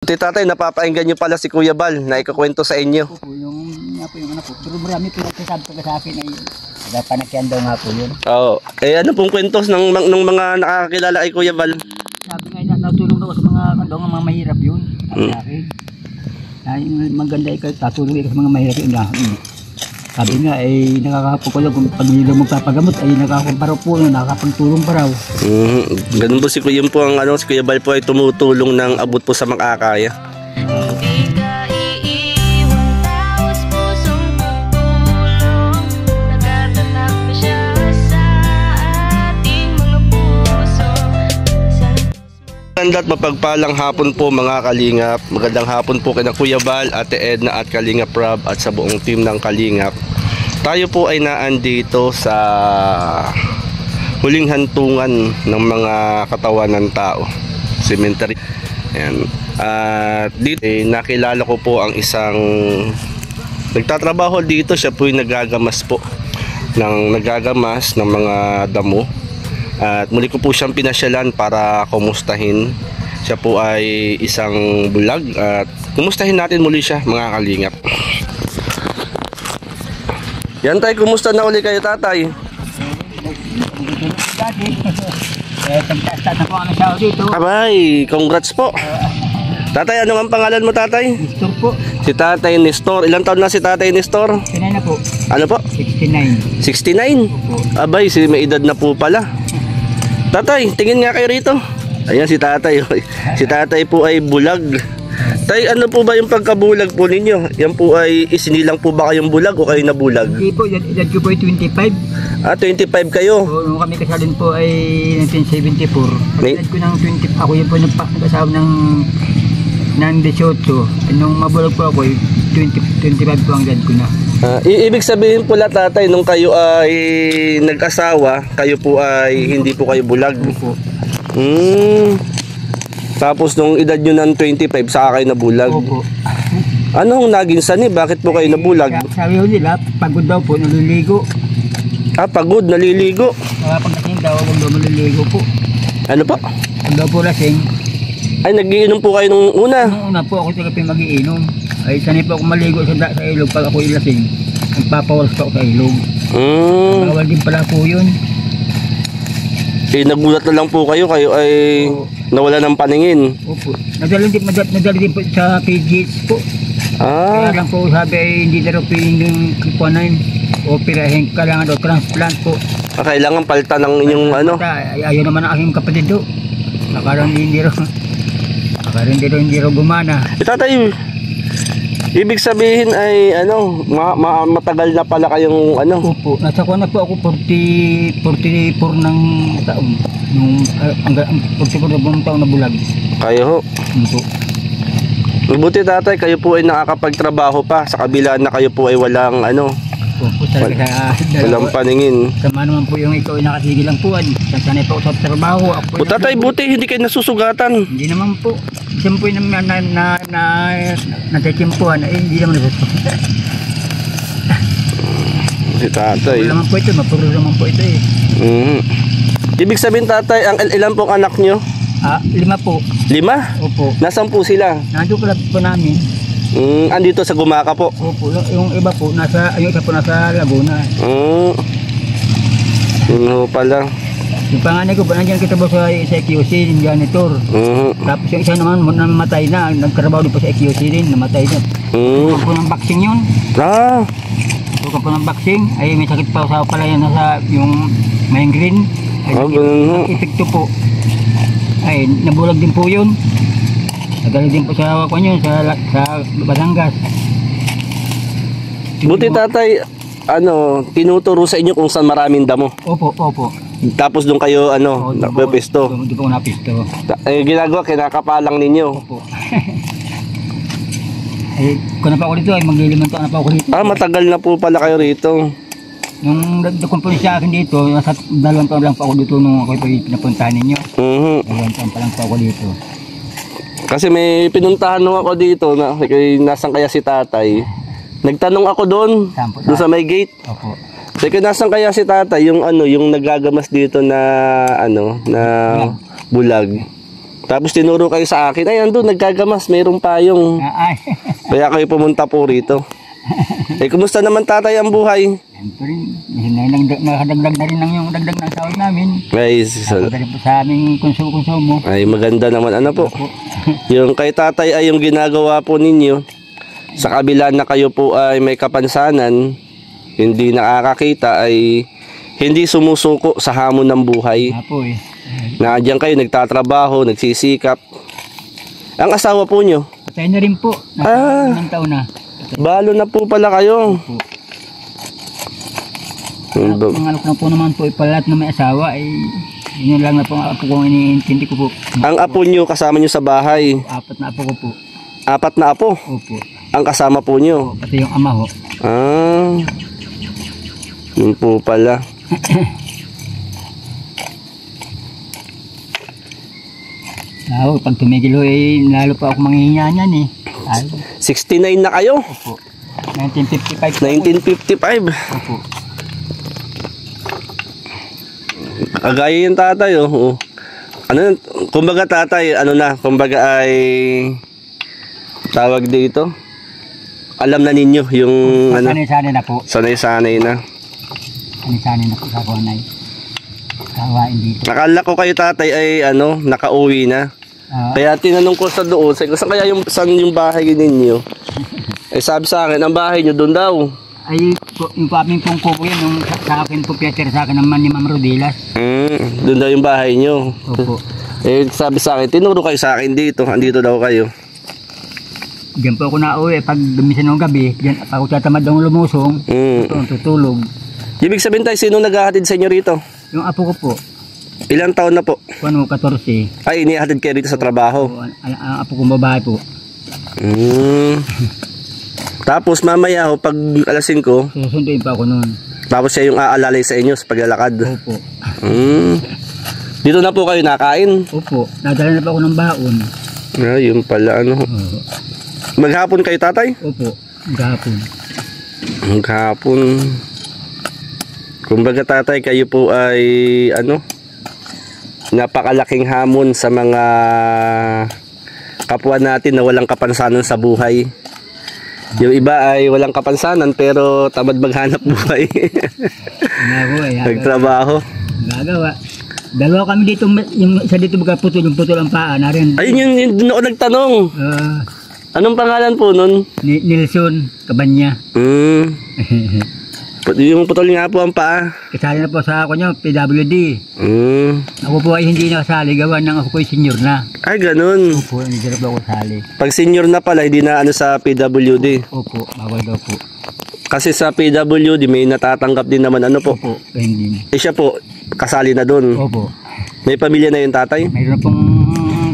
Tatay, napapakinggan nyo pala si Kuya Bal na ikukwento sa inyo. Opo, yung anak ko. Pero marami po nagsasabi ko sa akin ay panakyan daw nga po yun. Oo. Ano pong kwentos ng mga nakakakilala kay Kuya Bal? Sabi nga natulong daw sa mga mahirap yun. Sabi akin. Ay, maganda ikaw, tatulong ikaw sa mga mahirap yun. Sabi nga ay nakakapagpapalog kung pag hindi daw magpapagamot ay nakakakumparaw po, nakakapagtulong pa raw. Ganun po si Kuya po si Kuya Bal po ay tumutulong ng abot po sa makakaya. At mapagpalang hapon po mga Kalingap. Magandang hapon po kay Kuya Bal, Ate Edna at Kalingap Rob at sa buong team ng Kalingap. Tayo po ay naandito sa huling hantungan ng mga katawan ng tao, cemetery. Ayan. At dito nakilala ko po ang isang nagtatrabaho dito. Siya po yung nagagamas ng mga damo. At muli ko po siyang pinasyalan para kumustahin. Siya po ay isang bulag at kumustahin natin muli siya mga Kalingap. Yan tay, kumusta na uli kayo tatay? Abay, congrats po. Tatay, ano ang pangalan mo tatay? Nestor po. Si Tatay Nestor. Ilang taon na si Tatay Nestor? 69 na po. Ano po? 69. 69? Abay, may edad na po pala. Tatay, tingin nga kayo rito. Ayan si tatay. Si tatay po ay bulag. Tay, ano po ba yung pagkabulag po ninyo? Yan po ay isinilang po ba kayong bulag o kayo nabulag? Hindi po, edad ko po ay 25. 25 kayo. So, nung kami kasalin po ay 1974. Edad ko ng 20, ako yun po nag-asawa ng 18. Nung mabulag po ako, 25 po ang edad ko na. Ibig sabihin po tatay, nung kayo ay nag-asawa, kayo po ay hindi po kayo bulag. Opo. Tapos nung edad nyo ng 25, saka kayo nabulag. Opo. Anong naging sani? Bakit po kayo nabulag? Sabi ko nila, pagod daw po, naliligo. Pagod, naliligo. Pag lasing daw, huwag daw maliligo po. Ano po? Pag daw po lasing. Ay, nagiinom po kayo nung una? Nung una po ako talaga mag-iinom. Ay, sanay po ako maligo sa ilog pag ako ilasing. Nagpapawalas pa ako sa ilog. Bawal din pala po yun. Nagulat na lang po kayo ay nawala ng paningin. Opo. Nadali din po sa PGH po. Kaya lang po sabi ay hindi na rin po yung kukuhanan. Operahin, kailangan daw transplant po. Kailangan palitan ng inyong Ayaw naman ang aking kapatid do. Nakaroon hindi rin gumana. Tatay, ibig sabihin ay matagal na pala kayong Opo, nasa ko na po ako 44 ng taon. Nung 44 na taon na bulag. Kayo ho. Opo. Mabuti tatay, kayo po ay nakakapagtrabaho pa sa kabila na kayo po ay walang Opo, talaga walang paningin. Tama naman po yung ikaw ay nakasigil lang po. Sanay po ako sa trabaho. O tatay, buti hindi kayo nasusugatan. Hindi naman po. Isang po yung natitimpuhan ay hindi naman nasusugatan. Si tatay. Wala naman po ito, mapuro naman po ito Ibig sabihin tatay, ilan pong anak nyo? 5 po. 5? Opo. Nasaan po sila? Nandun pala po namin. Andito sa Gumaca po. Opo, yung iba po yung isa po nasa Laguna. Yun pala. Yung panganay ko po nandiyan kitrabaho sa QC, yung janitor. Tapos yung isa naman namatay na, nagtrabaho din po sa QC din, namatay na. Huwag po ng vaccine yun. Huwag po ng vaccine, ay may sakit pa sa pala yan nasa yung migraine. Ang epekto po. Ay, nabulag din po yun. Nagali din po sa hawa nyo, sa Batangas. Buti tatay, tinuturo sa inyo kung saan maraming damo. Opo. Tapos doon kayo, napipisto. Doon po napisto. Ginagawa, kinakapalang ninyo. Opo. Kung na pa ako dito, ay magliliman taon na pa ako dito. Matagal na po pala kayo rito. Nung nagkumpuni sa akin dito, nasa 2 taon lang pa ako dito nung ako pinapuntahan ninyo. 2 taon pa lang pa ako dito. Kasi may pinuntahan nung ako dito, nasan kaya si tatay. Nagtanong ako doon sa may gate. Opo. Kasi nasan kaya si tatay, yung nagagamas dito na, na bulag. Tapos tinuro kayo sa akin, ay andun, nagkagamas, mayroong payong. Ay. Kaya kayo pumunta po rito. Eh, kumusta naman tatay ang buhay? Ito rin. Nakadagdag na rin ng yung dagdag ng sahod namin. Ay, Nakadagdag po sa aming konsumo. ay maganda naman ano po. Opo. Yung kay tatay ay yung ginagawa po ninyo. Sa kabila na kayo po ay may kapansanan, hindi nakakakita ay hindi sumusuko sa hamon ng buhay. Apo eh. Nandiyan kayo, nagtatrabaho, nagsisikap. Ang asawa po nyo? Patay na rin po. Nasa taon na. Balo na po pala kayo. Opo. Ang alok na po naman po ipalat na may asawa ay yun lang na po ang apo kong iniintindi ko po. Ang apo nyo kasama nyo sa bahay. 4 na apo ko po. 4 na apo. Opo. Ang kasama po nyo. Pati yung ama ho. Ah. Yun po pala. Pag tumigil ho eh, lalo pa ako manghihinya niyan eh. Ay, 69 na kayo. opo. 1955. 1955. Opo. Kagaya yung tatay, oh. Ano, kumbaga tatay, ano na, kumbaga ay tawag dito. Alam na ninyo yung ano, Sanay-sanay na po. sanay-sanay na. Sanay-sanay na po sa kunay. Kawain dito. Nakala ko kayo tatay ay ano, nakauwi na. Kaya tinanong ko sa doon, sabi ko, saan yung bahay ninyo? Eh sabi sa akin, ang bahay nyo doon daw. Ay, yung paping pong kuko yan, yung sa akin po, Peter, sa akin naman ni Ma'am Rodilas. Doon daw yung bahay nyo. Opo. Eh sabi sa akin, tinuro kayo sa akin dito, andito daw kayo. Diyan po ako nauwi, pag dumisan ng gabi, diyan ako tatamad ng lumusong, tutulog. Ibig sabihin tayo, sino naghahatid sa inyo rito? Yung apo ko po, Ilang taon na po? 14. Ay, inihatid kayo rito sa trabaho. Ang apo kong babae po. Tapos mamaya ho, pag alas 5, Susunduin pa ako noon. tapos siya yung aalalay sa inyo sa paglalakad. Opo. Dito na po kayo nakain. Opo. Nadala na pa ako ng baon. Yun pala ano. Maghapon kayo tatay? Opo. Gahapon. Maghapon. Kumbaga tatay, kayo po ay ano, napakalaking hamon sa mga kapwa natin na walang kapansanan sa buhay. Yung iba ay walang kapansanan pero tamad maghanap buhay. Nagtrabaho. Gagawa. Dalawa kami dito, yung isa dito baga putol, yung putol ang paa na rin. Ayun yun, doon ako nagtanong. Anong pangalan po nun? Nilson Cabanya. Yung putol nga po ang paa. Kasali na po sa ako nyo, PWD. Ako po ay hindi nakasali, gawa ng ako po ay senior na. Ay, ganun. Opo, hindi na po ako sali. Pag senior na pala, hindi na ano sa PWD. Opo, bawal daw po. Kasi sa PWD may natatanggap din naman ano po. Opo, hindi. Eh siya po, kasali na dun. Opo. May pamilya na yung tatay? Mayroon pong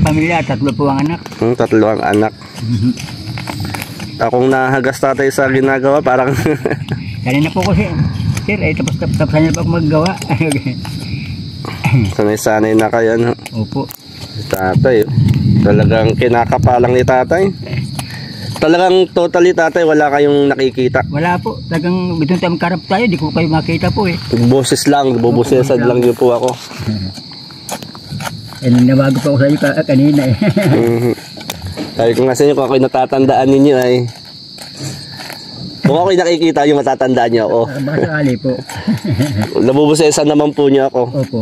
pamilya, 3 po ang anak. 3 ang anak. Akong nahagas tatay sa ginagawa, parang Kanina po kasi, sir, ay tapos na po ako maggawa. sanay-sanay na kayo, ano? Opo. Tatay, talagang kinakapalang ni tatay. Talagang totally tatay, wala kayong nakikita. Wala po, talagang bitong tayong karap tayo, di ko kayo makita po eh. Boses lang, bubusesan lang yun po ako. Eh, nabago pa ako sa iyo kanina eh. Sabi ko nga sa inyo, kung ako'y natatandaan ninyo ay kung ako'y nakikita yung matatandaan niyo ako. Baka sakali po. Nabubusesan naman po niyo ako. Opo.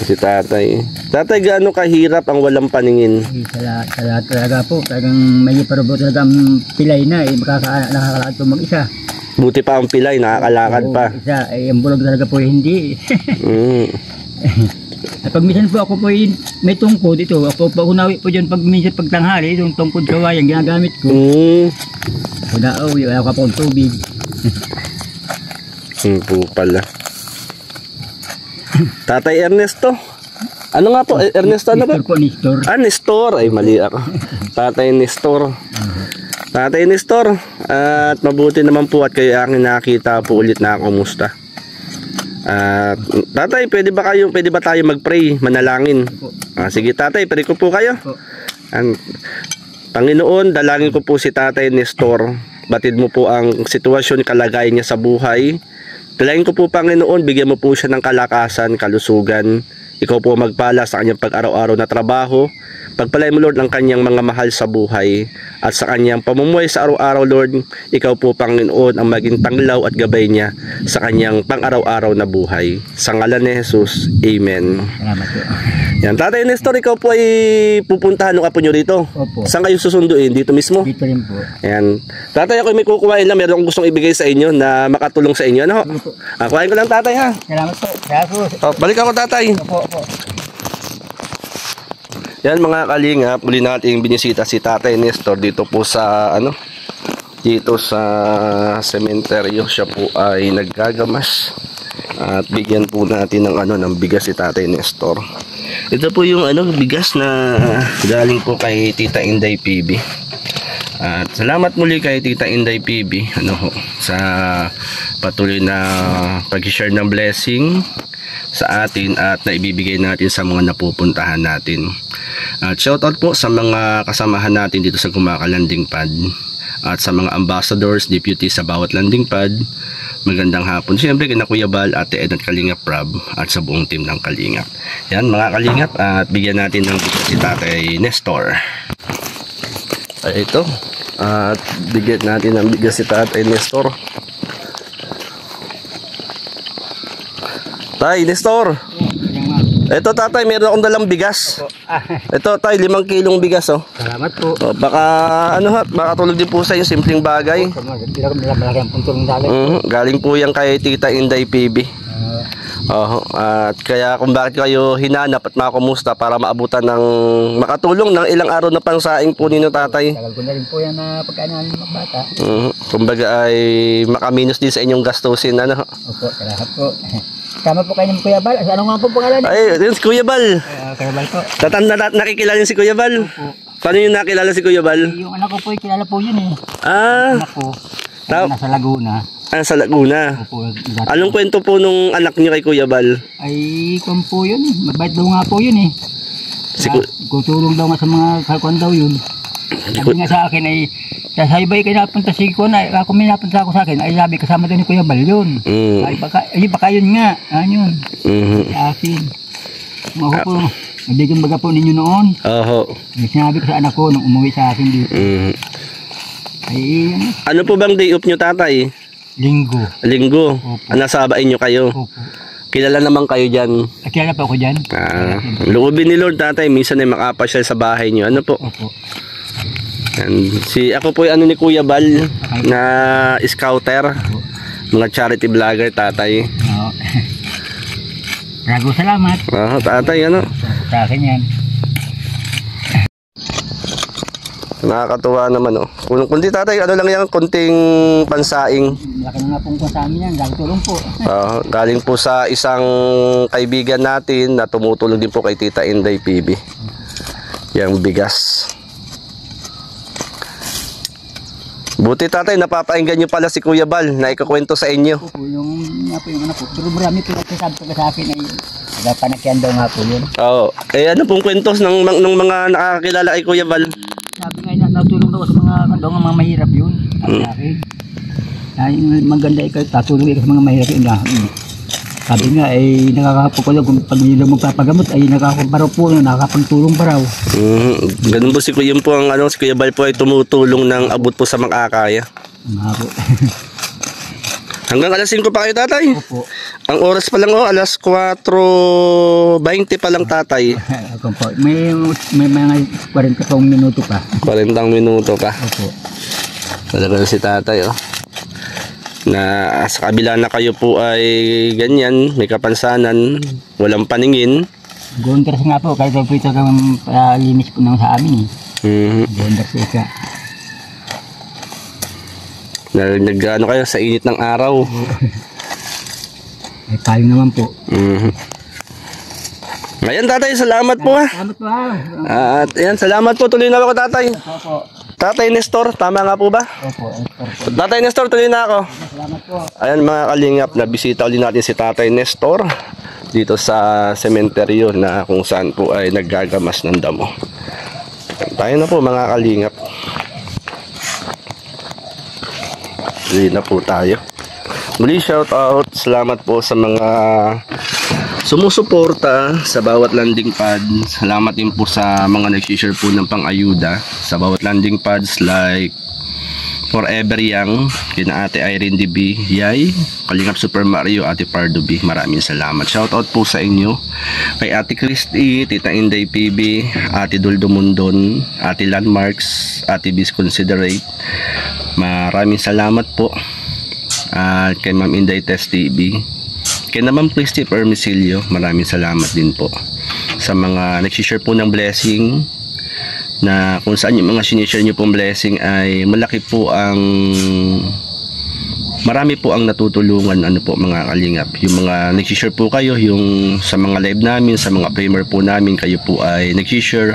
Si tatay. Tatay, gaano kahirap ang walang paningin? Sa lahat talaga po, talagang may parabo talaga ang pilay na eh, nakakalakad po mag-isa. Buti pa ang pilay, nakakalakad pa. Isa, eh, ang bulog talaga po hindi. At pag minsan po ako po may tungkod ito, ako po unawi po dyan pag minsan pagtanghali, itong tungkod sa wayang ginagamit ko. Wala ka po tubig. Po pala. Tatay Ernesto. Ano nga po? Ernesto ano ba? Nestor po, Nestor. Nestor. Ay, mali ako. Tatay Nestor. Tatay Nestor. At mabuti naman po at kayo aking nakita po ulit na kumusta. Tatay, pwede ba tayo mag-pray, manalangin? Sige tatay, pray ko po kayo. Panginoon, dalangin ko po si Tatay Nestor. Batid mo po ang sitwasyon, kalagayan niya sa buhay. Dalangin ko po Panginoon, bigyan mo po siya ng kalakasan, kalusugan, ikaw po magpala sa kanyang pag-araw-araw na trabaho. Pagpalain mo, Lord, ang kanyang mga mahal sa buhay at sa kanyang pamumuhay sa araw-araw, Lord. Ikaw po, Panginoon, ang maging tanglaw at gabay niya sa kanyang pang-araw-araw na buhay. Sa ngalan ni Jesus, Amen. Salamat po. Yan, Tatay Nestor, ikaw po ay pupuntahan ng apo nyo rito. Opo. Saan kayo susunduin? Dito mismo? Dito rin po. Yan. Tatay, ako may kukuhain lang. Meron akong gustong ibigay sa inyo na makatulong sa inyo. Ano? Kuhain ko lang, Tatay, ha? Salamat po. Salamat po. Balik ako, Tatay. Opo, opo. Yan mga kalingap, muli nating binisita si Tatay Nestor dito po sa dito sa sementeryo. Siya po ay naggagamas at bigyan po natin ng ng bigas si Tatay Nestor. Ito po yung bigas na galing po kay Tita Inday PB. At salamat muli kay Tita Inday PB sa patuloy na pag-share ng blessing sa atin at naibibigay natin sa mga napupuntahan natin. At shoutout po sa mga kasamahan natin dito sa Gumaka Landing Pad at sa mga ambassadors, deputies sa bawat landing pad. Magandang hapon. Siyempre kina Kuya Bal, Ate Ed at Kalingap Rob at sa buong team ng Kalingap. Yan mga Kalingap, at bigyan natin ng bigas si Tatay Nestor. Ay ito. At bigyan natin ng bigas si Tatay Nestor. Tay, Nestor. Ito, Tatay, meron akong dalang bigas. Ito, Tay, 5 kilong bigas, oh. Salamat po. Baka, baka tulog din po sa yung simpleng bagay. Malaki ang puntong dali. Galing po yan kay Tita Inday PB. At kaya kung bakit kayo hinanap at makakumusta para maabutan ng makatulong ng ilang araw na pangsaing po ninyo, Tatay. Tagal ko na rin po yan na pagkainan ng mga bata. Kumbaga ay makaminos din sa inyong gastusin, Opo, salamat po. Tama po kayo ng Kuya Bal. Ano nga po pangalan? Ay, yun si Kuya Bal. Kuya Bal po. Nakikilala niyo si Kuya Bal? Opo. Paano yung nakilala si Kuya Bal? Yung anak ko po, kilala po yun eh. Anak ko, nasa Laguna. Sa Laguna. Opo. Anong kwento po nung anak niyo kay Kuya Bal? Ay, kung po yun eh. Mabait daw nga po yun eh. Kutulong daw nga sa mga kalkuan daw yun. Sabi nga sa akin ay, sasaybay kayo napunta si Kuya na, ako may napunta ako sa akin, ay sabi kasama daw ni Kuya Bal yun. Ay, baka yun nga. Yun. Sa akin. Mga po, nabigyan baga po ninyo noon. Sinabi ko sa anak ko nung umuwi sa akin dito. Ay, ano po bang day off nyo, Tatay? Linggo. Nasabain nyo kayo? Opo. Kilala naman kayo dyan? Kilala pa ako dyan. Loobin ni Lord, Tatay, minsan ay makapasyal sa bahay nyo. Ano po? Opo. Ako po ay ni Kuya Bal na scouter, mga charity vlogger, Tatay. Maraming salamat. Tatay, Sa akin yan. Nakakatuwa naman, Kundi, Tatay, lang yan, konting pansaing. Laki na nga pong sa amin yan, galing tulong po. Galing po sa isang kaibigan natin na tumutulong din po kay Tita Inday PB. Yang bigas. Buti, Tatay, napapakinggan nyo pala si Kuya Bal na ikukwento sa inyo. Opo, yung anak ko. Pero marami po nagsasabi ko sa akin ay nagpanakyan daw nga po yun. Ano pong kwentos ng mga nakakakilala kay Kuya Bal? Sabi nga, natulong daw sa mga mahirap yun. Sa akin. Ay, maganda ikaw, tatulong ikaw sa mga mahirap yun. Sabi nga, ay nakakapagpapagawa kung pag nila magpapagamot, ay nakakapamparaw po, nakakapagtulong pa raw. Ganun po si Kuya Bal po ay tumutulong ng abot po sa makakaya. Hanggang alas 5 pa kayo, Tatay? Opo. Ang oras pa lang, alas 4:20 pa lang, Tatay. May mga 40 minuto pa. 40 minuto pa. Opo. Talaga si Tatay, na sa kabila na kayo po ay ganyan, may kapansanan, walang paningin. Gonders nga po, kahit po ito linis po naman sa amin Gonders ika. Nag-ano kayo sa init ng araw. Ay payong naman po. Ngayon, Tatay, salamat po Salamat po At yan, salamat po, tuloy na ako, Tatay. Opo. Tatay Nestor, tama nga po ba? Opo. Tatay Nestor, tuloy na ako. Salamat po. Ayan mga kalingap, nabisita ulit natin si Tatay Nestor dito sa sementeryo na kung saan po ay naggagamas ng damo. Tayo na po mga kalingap. Tuloy na po tayo. Muli shout out, salamat po sa mga sumusuporta sa bawat landing pad. Salamat din po sa mga nag-share po ng pang-ayuda sa bawat landing pads like Forever Young, kina Ate Irene DB, Yay, Kalingap Super Mario, Ate Pardo B. Maraming salamat. Shoutout po sa inyo. Kay Ate Christy, Tita Inday PB, Ate Duldo Mundon, Ate Landmarks, Ate Bis Considerate. Maraming salamat po. At kay Ma'am Inday Test TV. Kay na Ma'am Christy Permisilio, maraming salamat din po. Sa mga nag-share po ng blessing, na kung saan yung mga sinishare nyo pong blessing ay malaki po ang marami po ang natutulungan mga kalingap. Yung mga nag-share po kayo yung sa mga live namin, sa mga primer po namin, kayo po ay nag-share,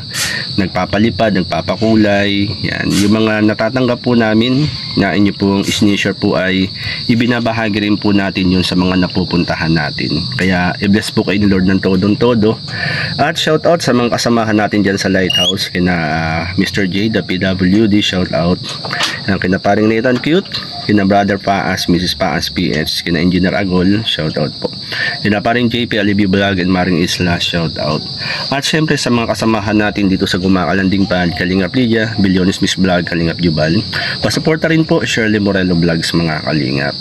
nagpapalipad, nagpapakulay. Yan, yung mga natatanggap po namin na inyo pong sinishare po ay ibinabahagi rin po natin yun sa mga napupuntahan natin. Kaya i-bless po kayo ni Lord ng todong-todo. At shout out sa mga kasamahan natin dyan sa Lighthouse, kina Mr. J, the PWD, shout out. Kina paring Nathan Cute, kina Brother Paas, Mrs. Paas PH, kina Engineer Agol, shout out po. Kina paring JP Alibi Vlog and Maring Isla, shout out. At syempre sa mga kasamahan natin dito sa Gumakalanding Pad, Kalingap Lydia, Bilyones Miss Vlog, Kalingap Jubal. Pasuporta rin po Shirley Morelo Vlogs, mga kalingap.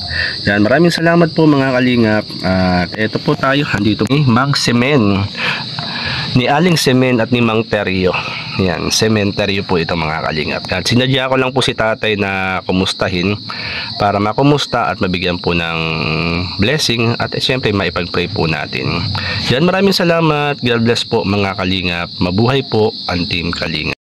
Yan, maraming salamat po mga kalingap. At eto po tayo, andito Mag Semen ni Aling Semen at ni Mang Teryo. Yan, cementerio po ito mga kalingap. At sinadya ko lang po si tatay na kumustahin para makumusta at mabigyan po ng blessing at syempre maipag-pray po natin. Yan, maraming salamat. God bless po mga kalingap. Mabuhay po ang Team Kalingap.